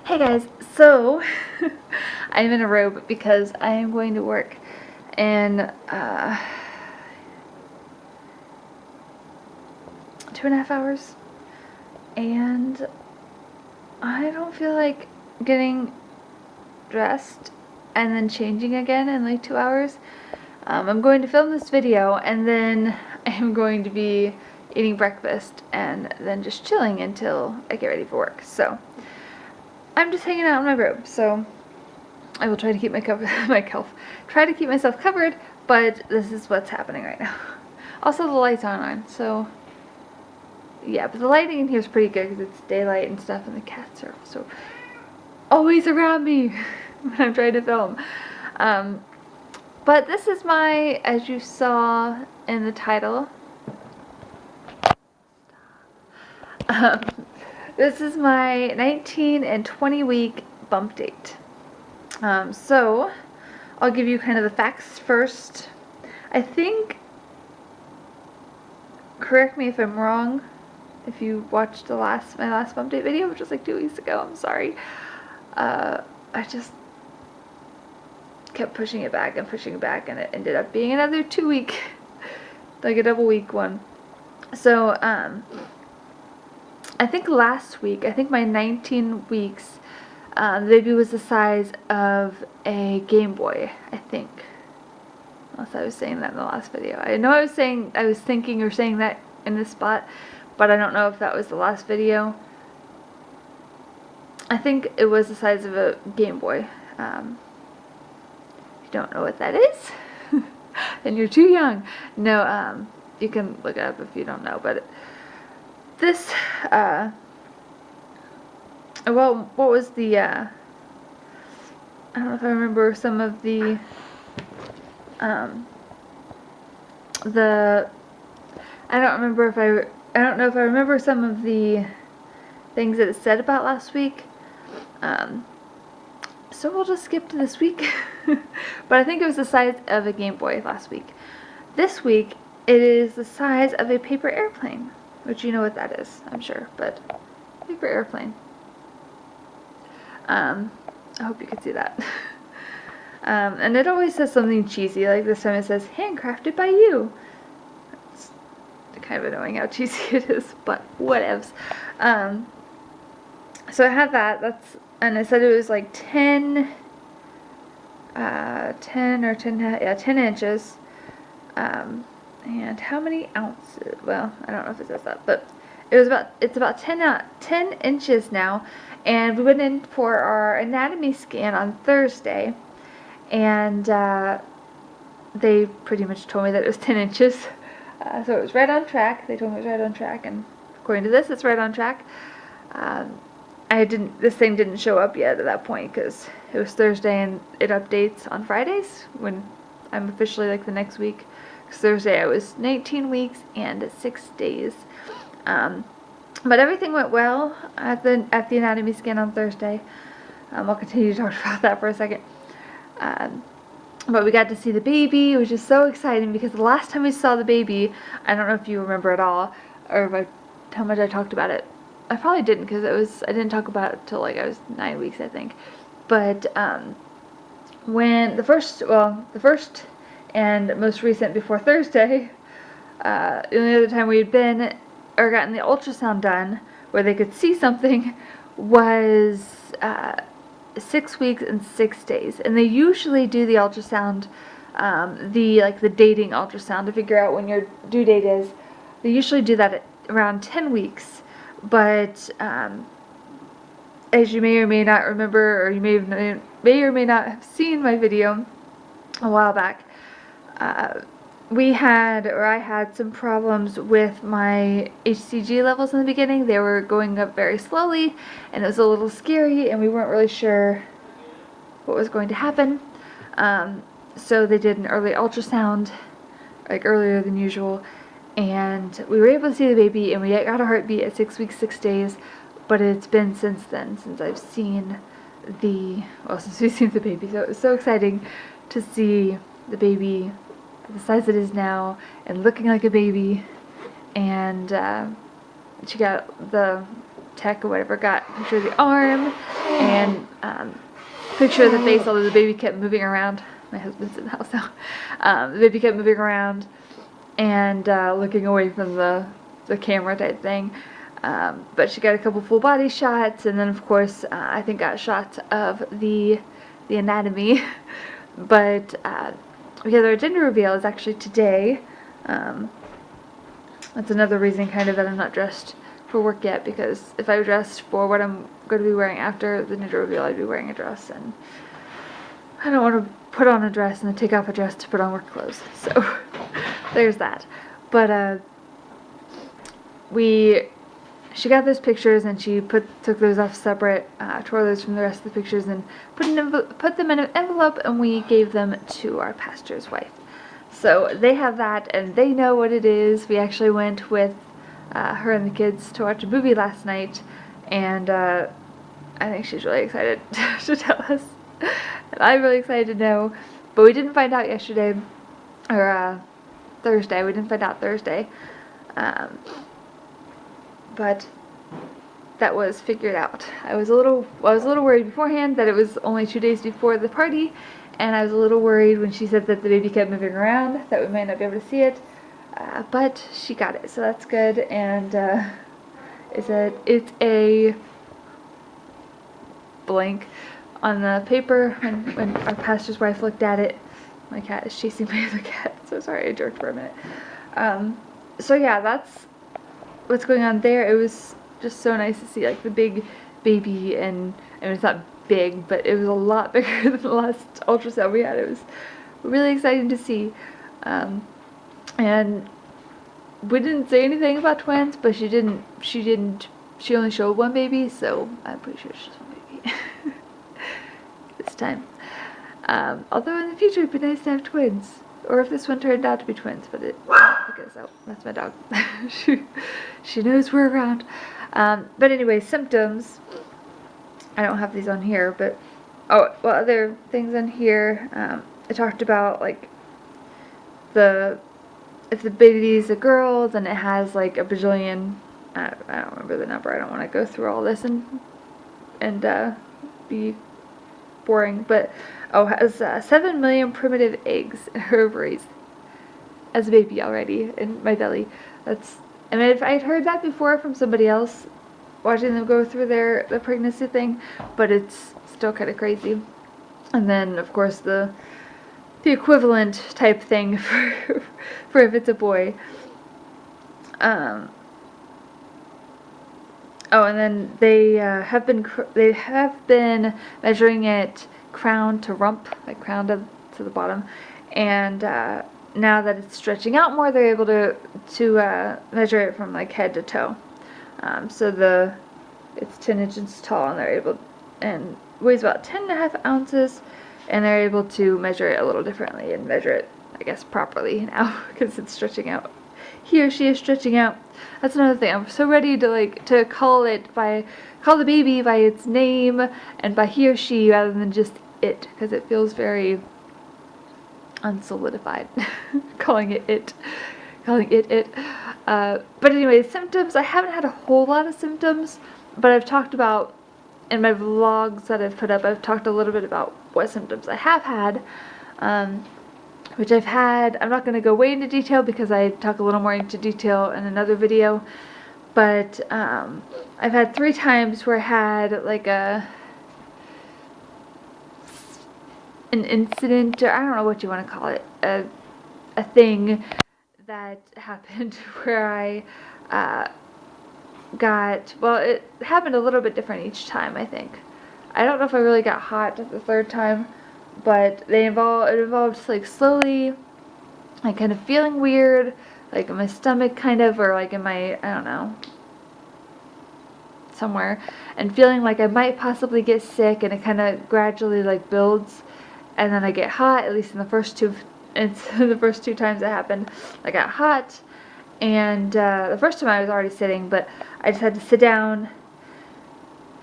Hey guys, so I'm in a robe because I am going to work in 2.5 hours, and I don't feel like getting dressed and then changing again in like 2 hours. I'm going to film this video and then I'm going to be eating breakfast and then just chilling until I get ready for work. So I'm just hanging out in my robe, so I will try to keep try to keep myself covered, but this is what's happening right now. Also, the lights aren't on, so yeah, but the lighting in here is pretty good because it's daylight and stuff, and the cats are so always around me when I'm trying to film. But this is my, as you saw in the title, um, this is my 19 and 20 week bump date. So I'll give you kind of the facts first. I think, correct me if I'm wrong, if you watched my last bump date video, which was like 2 weeks ago, I'm sorry. I just kept pushing it back, and it ended up being another 2 week, like a double week one. So, I think last week, I think my 19 weeks, the baby was the size of a Game Boy, I think. Unless I was saying that in the last video. I know I was thinking or saying that in this spot, but I don't know if that was the last video. I think it was the size of a Game Boy. If you don't know what that is, then you're too young. No, you can look it up if you don't know, but this, well, what was the, I don't know if I remember some of the, I don't know if I remember some of the things that it said about last week. So we'll just skip to this week. But I think it was the size of a Game Boy last week. This week, it is the size of a paper airplane, which you know what that is, I'm sure, but paper airplane. I hope you can see that. And it always says something cheesy, like this time it says, handcrafted by you. It's kind of annoying how cheesy it is, but whatevs. So I had that, and it said it was like 10 inches. And how many ounces? Well, I don't know if it says that, but it's about 10 inches now. And we went in for our anatomy scan on Thursday, and they pretty much told me that it was 10 inches. So it was right on track. They told me it was right on track, and according to this, it's right on track. This thing didn't show up yet at that point because it was Thursday and it updates on Fridays when I'm officially like the next week. Because Thursday I was 19 weeks and 6 days. But everything went well at the anatomy scan on Thursday. I'll continue to talk about that for a second. But we got to see the baby, which is so exciting because the last time we saw the baby, I don't know if you remember at all, or how much I talked about it. I probably didn't because I didn't talk about it till like I was 9 weeks, I think. But when the first and most recent before Thursday, the only other time we had been or gotten the ultrasound done where they could see something was 6 weeks and 6 days, and they usually do the ultrasound, the dating ultrasound to figure out when your due date is. They usually do that at around 10 weeks. But as you may or may not remember, or you may or may not have seen my video a while back, I had some problems with my HCG levels in the beginning. They were going up very slowly, and it was a little scary, and we weren't really sure what was going to happen. So they did an early ultrasound, like earlier than usual. And we were able to see the baby, and we got a heartbeat at 6 weeks, 6 days, but it's been since then, since we've seen the baby, so it was so exciting to see the baby the size it is now, and looking like a baby, and she got the tech or whatever got a picture of the arm, and picture of the face, although the baby kept moving around. My husband's in the house now. The baby kept moving around and looking away from the camera type thing. But she got a couple full body shots, and then of course I think got shots of the anatomy. But because our gender reveal is actually today. That's another reason kind of that I'm not dressed for work yet, because if I were dressed for what I'm going to be wearing after the gender reveal, I'd be wearing a dress, and I don't want to put on a dress and then take off a dress to put on work clothes. So there's that. But she got those pictures, and she took those off separate, tore those from the rest of the pictures, and put them in an envelope, and we gave them to our pastor's wife. So they have that, and they know what it is. We actually went with her and the kids to watch a movie last night, and I think she's really excited to tell us, and I'm really excited to know. But we didn't find out yesterday, or Thursday. We didn't find out Thursday. But that was figured out. I was a little worried beforehand that it was only 2 days before the party, and I was a little worried when she said that the baby kept moving around that we might not be able to see it. But she got it, so that's good. And it's a blank on the paper. When our pastor's wife looked at it, my cat is chasing me with a cat. So sorry, I jerked for a minute. So yeah, that's what's going on there. It was just so nice to see like the big baby, and I mean, it's not big, but it was a lot bigger than the last ultrasound we had. It was really exciting to see. And we didn't say anything about twins, but she only showed one baby, so I'm pretty sure it's just one baby this time. Although in the future it'd be nice to have twins, or if this one turned out to be twins, but that's my dog. she knows we're around. But anyway, symptoms. I don't have these on here, but other things on here. I talked about like if the baby's a girl, then it has like a bajillion. I don't remember the number. I don't want to go through all this and be boring, but has 7 million primitive eggs in her ovaries as a baby already in my belly. I mean, if I'd heard that before from somebody else watching them go through the pregnancy thing, but it's still kind of crazy. And then of course the equivalent type thing for if it's a boy. And then they have been measuring it crown to rump, like crown to the bottom, and now that it's stretching out more, they're able to measure it from like head to toe. So it's 10 inches tall, and weighs about 10.5 ounces, and they're able to measure it a little differently and measure it, I guess, properly now because it's stretching out. He or she is stretching out. That's another thing. I'm so ready to call the baby by its name and by he or she rather than just it, because it feels very unsolidified. calling it. But anyway, symptoms. I haven't had a whole lot of symptoms, but I've talked about in my vlogs that I've put up. I've talked a little bit about what symptoms I have had. Which I've had. I'm not going to go way into detail because I talk a little more into detail in another video, but I've had 3 times where I had like an incident, or I don't know what you want to call it, a thing that happened where I it happened a little bit different each time, I think. I don't know if I really got hot the 3rd time, but it involved like slowly, like kind of feeling weird, like in my stomach kind of, or like in my, I don't know, somewhere, and feeling like I might possibly get sick, and it kind of gradually like builds, and then I get hot, at least in the first 2 times it happened. I got hot, and the first time I was already sitting, but I just had to sit down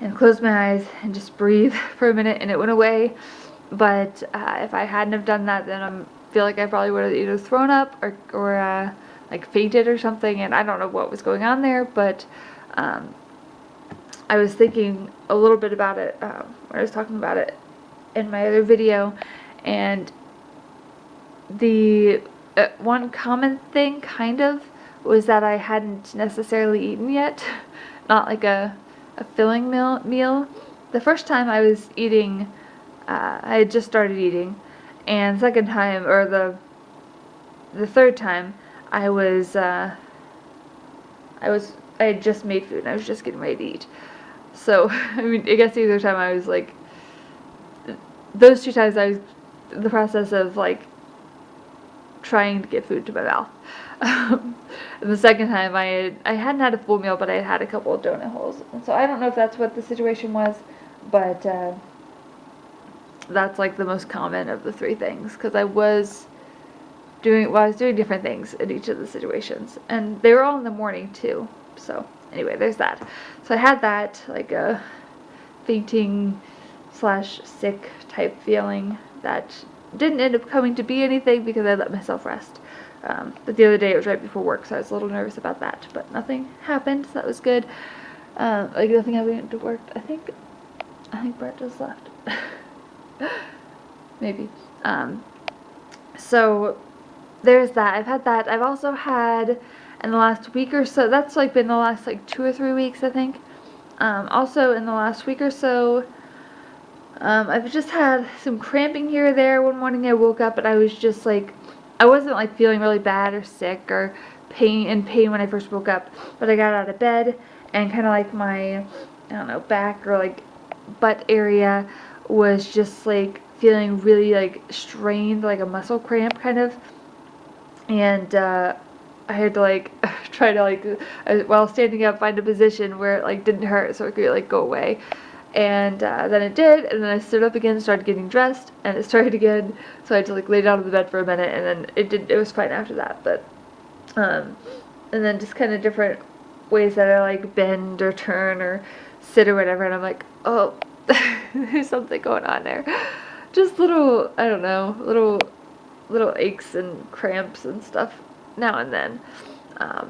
and close my eyes and just breathe for a minute, and it went away. But if I hadn't have done that, then I feel like I probably would have either thrown up or like fainted or something, and I don't know what was going on there, but I was thinking a little bit about it when I was talking about it in my other video, and the one common thing kind of was that I hadn't necessarily eaten yet. Not like a filling meal. The first time I was eating, I had just started eating, and second time, or the third time, I had just made food and I was just getting ready to eat. So, I mean, I guess the other time I was like, those 2 times I was in the process of like trying to get food to my mouth. And the second time I hadn't had a full meal, but I had had a couple of donut holes. And so I don't know if that's what the situation was, but that's like the most common of the 3 things, because I was doing different things in each of the situations, and they were all in the morning too. So anyway, there's that. So I had that, like a fainting / sick type feeling that didn't end up coming to be anything because I let myself rest. But the other day it was right before work, so I was a little nervous about that, but nothing happened, so that was good. Like nothing happened to work. I think Brett just left. Maybe. So there's that. I've had that. I've also had in the last week or so, that's like been the last like 2 or 3 weeks, I think. Also in the last week or so, I've just had some cramping here or there. One morning I woke up and I was just like, I wasn't like feeling really bad or sick or in pain when I first woke up, but I got out of bed and kind of like my, I don't know, back or like butt area was just like feeling really like strained, like a muscle cramp kind of. And I had to like try to like while standing up find a position where it like didn't hurt so it could like go away. And then it did, and then I stood up again, started getting dressed, and it started again, so I had to like lay down on the bed for a minute, and then it was fine after that. But and then just kind of different ways that I like bend or turn or sit or whatever, and I'm like, oh, there's something going on there. Just little, I don't know, little aches and cramps and stuff now and then.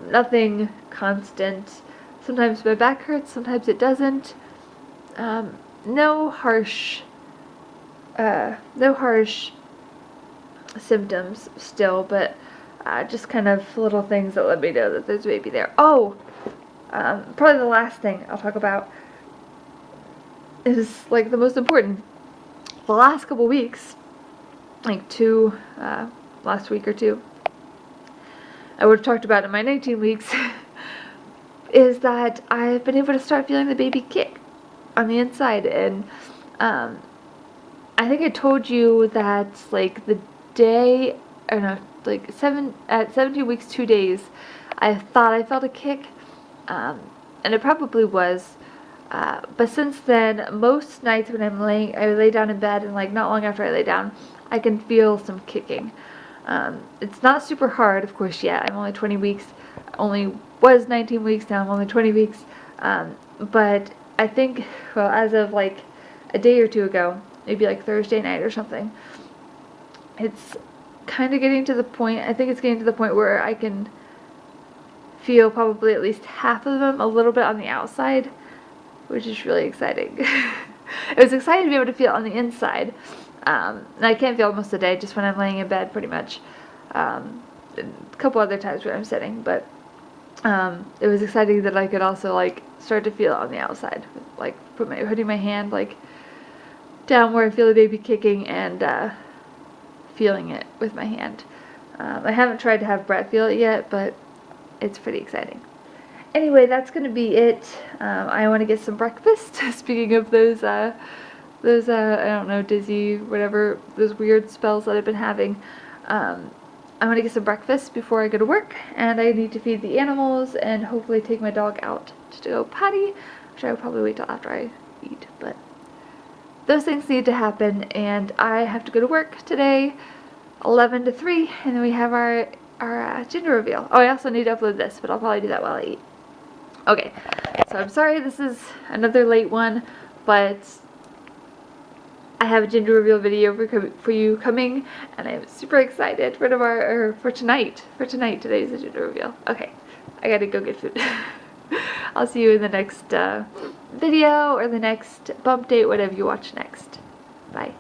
Nothing constant. Sometimes my back hurts, sometimes it doesn't. No harsh symptoms still, but just kind of little things that let me know that there's a baby there. Oh, probably the last thing I'll talk about is like the most important. The last couple weeks, like last week or 2, I would have talked about in my 19 weeks, is that I've been able to start feeling the baby kick on the inside, and I think I told you that like the day, or no, like at 17 weeks 2 days, I thought I felt a kick, and it probably was, but since then, most nights when I lay down in bed, and like not long after I lay down, I can feel some kicking. It's not super hard, of course, yet. I'm only 20 weeks, only was 19 weeks, now I'm only 20 weeks, but I think, well, as of like a day or 2 ago, maybe like Thursday night or something, it's kind of getting to the point, I think it's getting to the point where I can feel probably at least half of them a little bit on the outside, which is really exciting. It was exciting to be able to feel on the inside. And I can't feel most of the day, just when I'm laying in bed pretty much. A couple other times where I'm sitting, but it was exciting that I could also like start to feel it on the outside, like putting my hand like down where I feel the baby kicking and feeling it with my hand. I haven't tried to have Brett feel it yet, but it's pretty exciting. Anyway, that's going to be it. I want to get some breakfast. Speaking of those I don't know, dizzy, whatever, those weird spells that I've been having. I want to get some breakfast before I go to work, and I need to feed the animals and hopefully take my dog out to go potty, which I will probably wait till after I eat, but those things need to happen, and I have to go to work today, 11 to 3, and then we have our gender reveal. Oh, I also need to upload this, but I'll probably do that while I eat. Okay, so I'm sorry this is another late one, but I have a gender reveal video for you coming, and I'm super excited for tonight. For tonight, today's the gender reveal. Okay, I gotta go get food. I'll see you in the next video or the next bump date, whatever you watch next. Bye.